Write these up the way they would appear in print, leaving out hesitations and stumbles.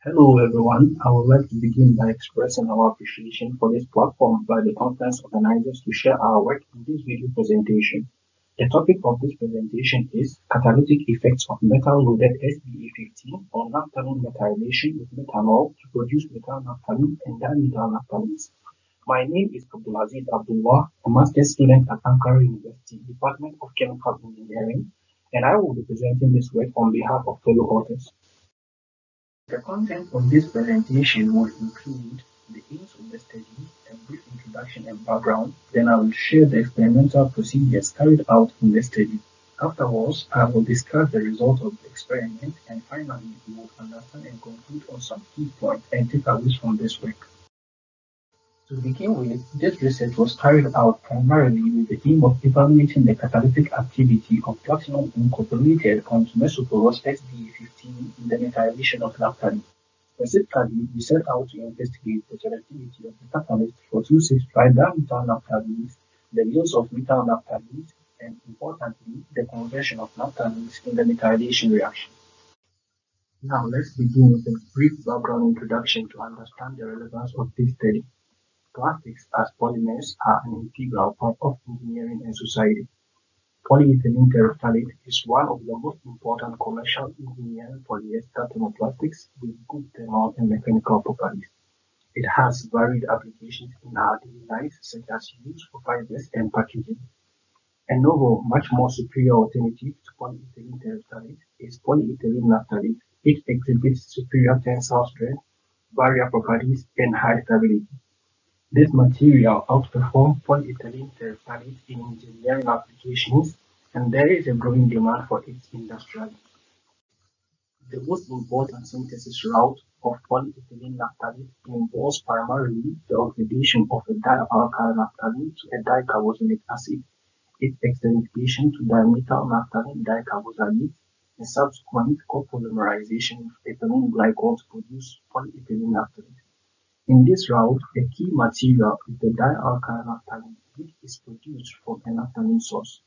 Hello everyone, I would like to begin by expressing our appreciation for this platform by the conference organizers to share our work in this video presentation. The topic of this presentation is Catalytic Effects of Metal-Loaded SBA-15 on naphthalene methylation with methanol to produce methyl naphthalene and dimethyl naphthalenes. My name is Abdulaziz Abdullah, a master's student at Ankara University, Department of Chemical Engineering, and I will be presenting this work on behalf of fellow authors. The content of this presentation will include the aims of the study, a brief introduction and background, then I will share the experimental procedures carried out in the study. Afterwards, I will discuss the results of the experiment, and finally, we will understand and conclude on some key points and takeaways from this work. To begin with, this research was carried out primarily with the aim of evaluating the catalytic activity of platinum incorporated onto mesoporous SBA-15 in the methylation of naphthalene. Specifically, we set out to investigate the selectivity of the catalyst for 2,6-tridimethyl naphthalenes, the use of methyl naphthalenes, and importantly, the conversion of naphthalenes in the methylation reaction. Now, let's begin with a brief background introduction to understand the relevance of this study. Plastics as polymers are an integral part of engineering and society. Polyethylene terephthalate is one of the most important commercial engineering polyester thermoplastics with good thermal and mechanical properties. It has varied applications in our daily lives, such as use for fibers and packaging. A novel, much more superior alternative to polyethylene terephthalate is polyethylene naphthalate. It exhibits superior tensile strength, barrier properties, and high stability. This material outperforms polyethylene terephthalate in engineering applications, and there is a growing demand for it industrially. The most important synthesis route of polyethylene naphthalate involves primarily the oxidation of a dialkyl naphthalene to a dicarboxylic acid, its extension to dimethyl naphthalene dicarboxylate, and subsequent copolymerization with ethylene glycol to produce polyethylene naphthalate. In this route, a key material is the dialkyl naphthalene, which is produced from a naphthalene source.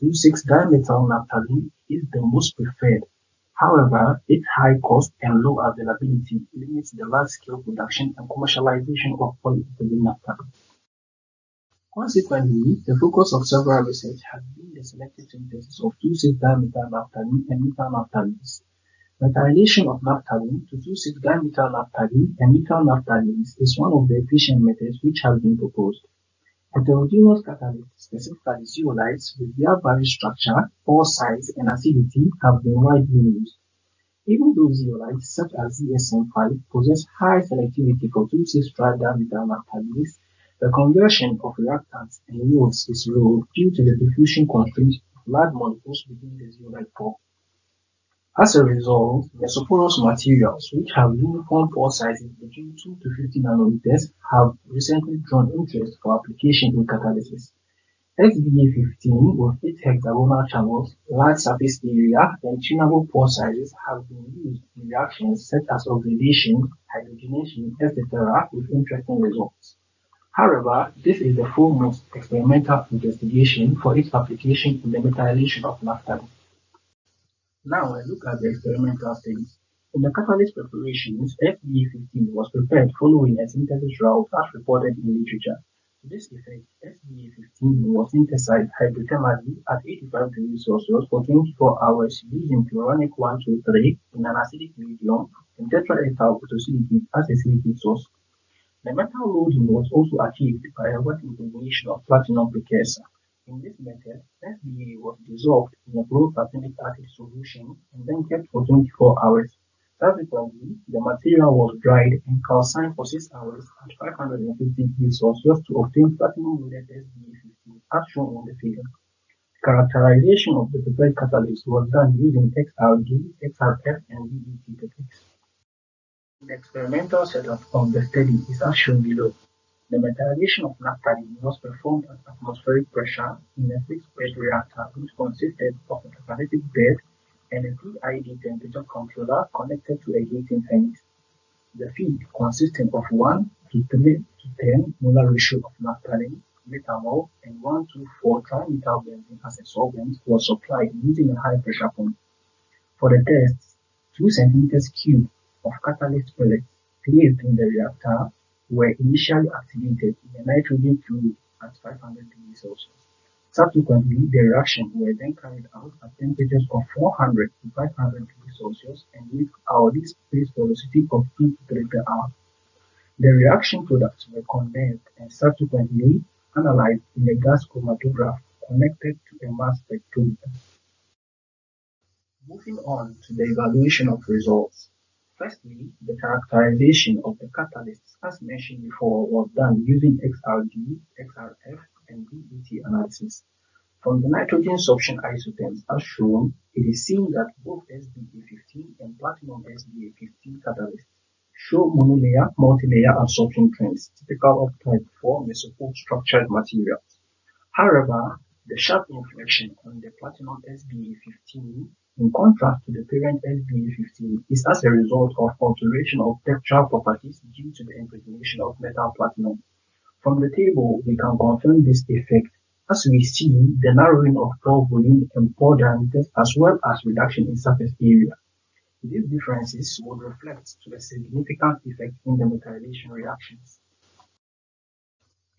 2,6-dimethyl naphthalene is the most preferred. However, its high cost and low availability limits the large-scale production and commercialization of polyethylene naphthalene. Consequently, the focus of several research has been the selective synthesis of 2,6-dimethyl naphthalene and methyl naphthalenes. Methylation of naphthalene to 2,6-dimethyl naphthalene and methyl naphthalenes is one of the efficient methods which has been proposed. Heterogeneous catalysts, specifically zeolites, with their varied structure, pore size, and acidity have been widely used. Even though zeolites such as ZSM5 possess high selectivity for 2,6-tridimethyl naphthalenes, the conversion of reactants and yields is low due to the diffusion constraints of large molecules within the zeolite pore. As a result, mesoporous materials, which have uniform pore sizes between 2 to 50 nanometers, have recently drawn interest for application in catalysis. SBA-15, with its hexagonal channels, large surface area, and tunable pore sizes, have been used in reactions such as oxidation, hydrogenation, etc., with interesting results. However, this is the foremost experimental investigation for its application in the methylation of naphthalene. Now let's look at the experimental studies. In the catalyst preparations, SBA-15 was prepared following a synthesis route as reported in literature. To this effect, SBA-15 was synthesized hydrothermally at 85 degrees Celsius for 24 hours using chloronic 1,2,3 in an acidic medium and tetraethyl photosilicate as a silicate source. The metal loading was also achieved by a wet impregnation of platinum precursor. In this method, SBA was dissolved in a chlorothalonic acid solution and then kept for 24 hours. Subsequently, the material was dried and calcined for 6 hours at 550 degrees Celsius to obtain platinum-loaded SBA-15 as shown in the figure. Characterization of the prepared catalyst was done using XRD, XRF, and DET techniques. The experimental setup of the study is as shown below. The methylation of naphthalene was performed at atmospheric pressure in a fixed-bed reactor which consisted of a catalytic bed and a PID temperature controller connected to a heating furnace. The feed consisting of 1 to 3 to 10 molar ratio of naphthalene, methanol, and 1,2,4-trimethylbenzene as a solvent was supplied using a high-pressure pump. For the tests, 2 cm cubed of catalyst pellets placed in the reactor were initially activated in a nitrogen fluid at 500 degrees Celsius. Subsequently, the reaction were then carried out at temperatures of 400 to 500 degrees Celsius and with our least phase velocity of 2 to 3 per hour. The reaction products were condensed and subsequently analyzed in a gas chromatograph connected to a mass spectrometer. Moving on to the evaluation of results. Firstly, the characterization of the catalysts, as mentioned before, was done using XRD, XRF, and BET analysis. From the nitrogen sorption isotherms as shown, it is seen that both SBA-15 and platinum SBA-15 catalysts show monolayer, multilayer absorption trends typical of type 4 mesophore structured materials. However, the sharp inflection on the platinum SBA-15 in contrast to the parent SBA-15 is as a result of alteration of textural properties due to the impregnation of metal platinum. From the table, we can confirm this effect as we see the narrowing of pore volume and pore diameters as well as reduction in surface area. These differences would reflect to a significant effect in the methylation reactions.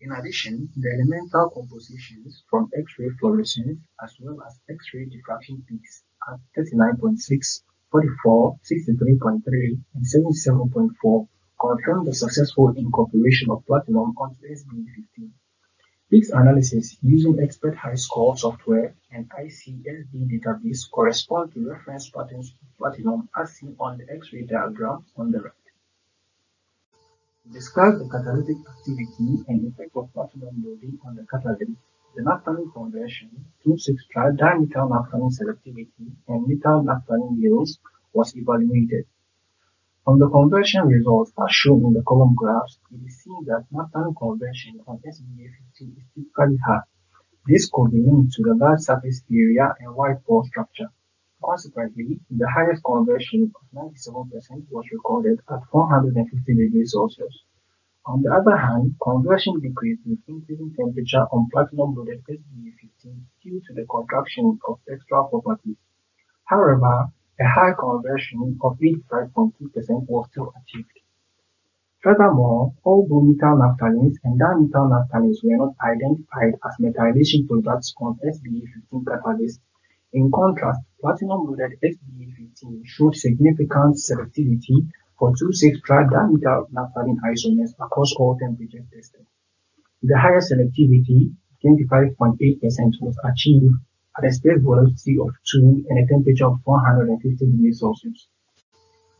In addition, the elemental compositions from X-ray fluorescence as well as X-ray diffraction peaks at 39.6, 44, 63.3, and 77.4 confirm the successful incorporation of platinum onto SBA-15. Peaks analysis using expert high-score software and ICSD database correspond to reference patterns of platinum as seen on the X-ray diagram on the right. Describe the catalytic activity and effect of platinum loading on the catalyst, the naphthalene conversion, 2,6-tri-dimethyl naphthalene selectivity, and methyl naphthalene yields was evaluated. From the conversion results as shown in the column graphs, it is seen that naphthalene conversion on SBA-15 is typically high. This could be linked to the large surface area and wide pore structure. Consequently, the highest conversion of 97% was recorded at 450 degrees Celsius. On the other hand, conversion decreased with increasing temperature on platinum-loaded SBA-15 due to the contraction of textural properties. However, a high conversion of 85.2% was still achieved. Furthermore, although methyl naphthalenes and dimethyl naphthalenes were not identified as methylation products on SBA-15 catalysts, in contrast, platinum-loaded SBA-15 showed significant selectivity for 2,6-tri-dimethyl naphthalene isomers across all temperatures tested. The highest selectivity, 25.8%, was achieved at a space velocity of 2 and a temperature of 450 degrees Celsius.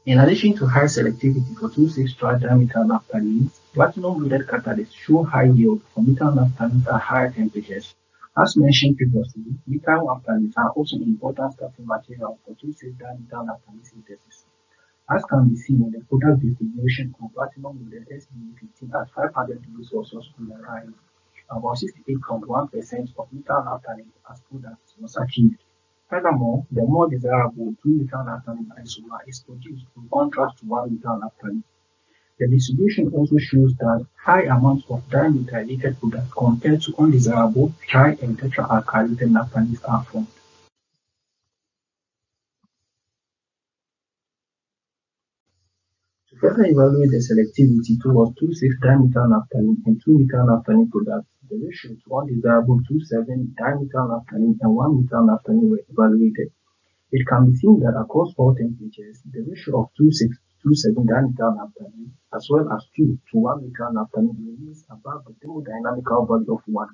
In addition to high selectivity for 2,6-tri-dimethyl naphthalenes, platinum-loaded catalysts show high yield for methyl naphthalenes at higher temperatures. As mentioned previously, methyl naphthalenes are also an important starting material for 2,6-dimethyl naphthalene synthesis. As can be seen in the product distribution of platinum-loaded SBA-15 at 500 degrees Celsius on the right, about 68.1% of methyl naphthalene as products was achieved. Furthermore, the more desirable 2-methyl naphthalene isomer is produced in contrast to 1-methyl naphthalene. The distribution also shows that high amounts of dimethylated products compared to undesirable tri- and tetraalkylated naphthalenes are formed. To further evaluate the selectivity towards 2,6-dimethyl naphthalene and 2-methyl naphthalene products, the ratio to undesirable 2,7-dimethyl naphthalene and 1-methyl naphthalene were evaluated. It can be seen that across all temperatures, the ratio of 2,6 to 2,7-dimethyl naphthalene as well as 2 to 1-methyl naphthalene remains above the thermodynamical value of 1.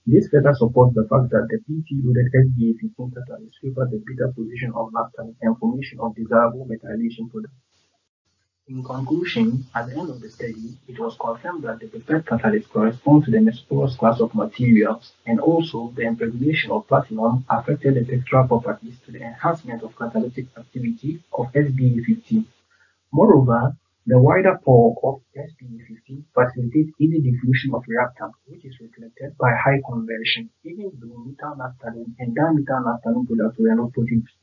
This further supports the fact that the PT-loaded SBA-15 catalyst favor the beta position of naphthalene and formation of desirable methylation products. In conclusion, at the end of the study, it was confirmed that the prepared catalyst corresponds to the mesoporous class of materials, and also the impregnation of platinum affected the textural properties to the enhancement of catalytic activity of SBA-15. Moreover, the wider pore of SBA-15 facilitates easy diffusion of reactant, which is reflected by high conversion, even though methyl naphthalene and dimethyl naphthalene products were not produced.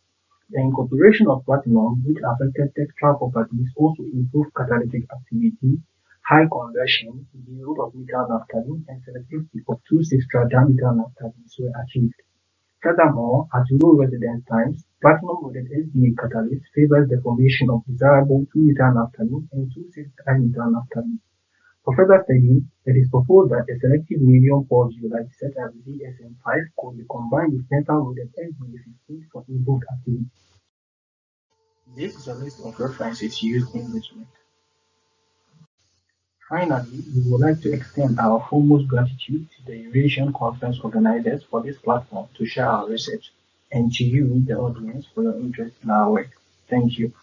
The incorporation of platinum, which affected textural properties, also improved catalytic activity, high conversion, the yield of methyl naphthalene, and selectivity of 2,6-tri-dimethyl naphthalenes were achieved. Furthermore, at low residence times, platinum-loaded SBA catalyst favors the formation of desirable 2-methyl-naphthalene and 2,6-methyl-naphthalene. For further study, it is proposed that a selective medium-pore zeolite set as DSM-5 could be combined with methyl-loaded SBA-15 for improved activity. This is a list of references used in this work. Finally, we would like to extend our foremost gratitude to the Eurasian Conference organizers for this platform to share our research, and to you, the audience, for your interest in our work. Thank you.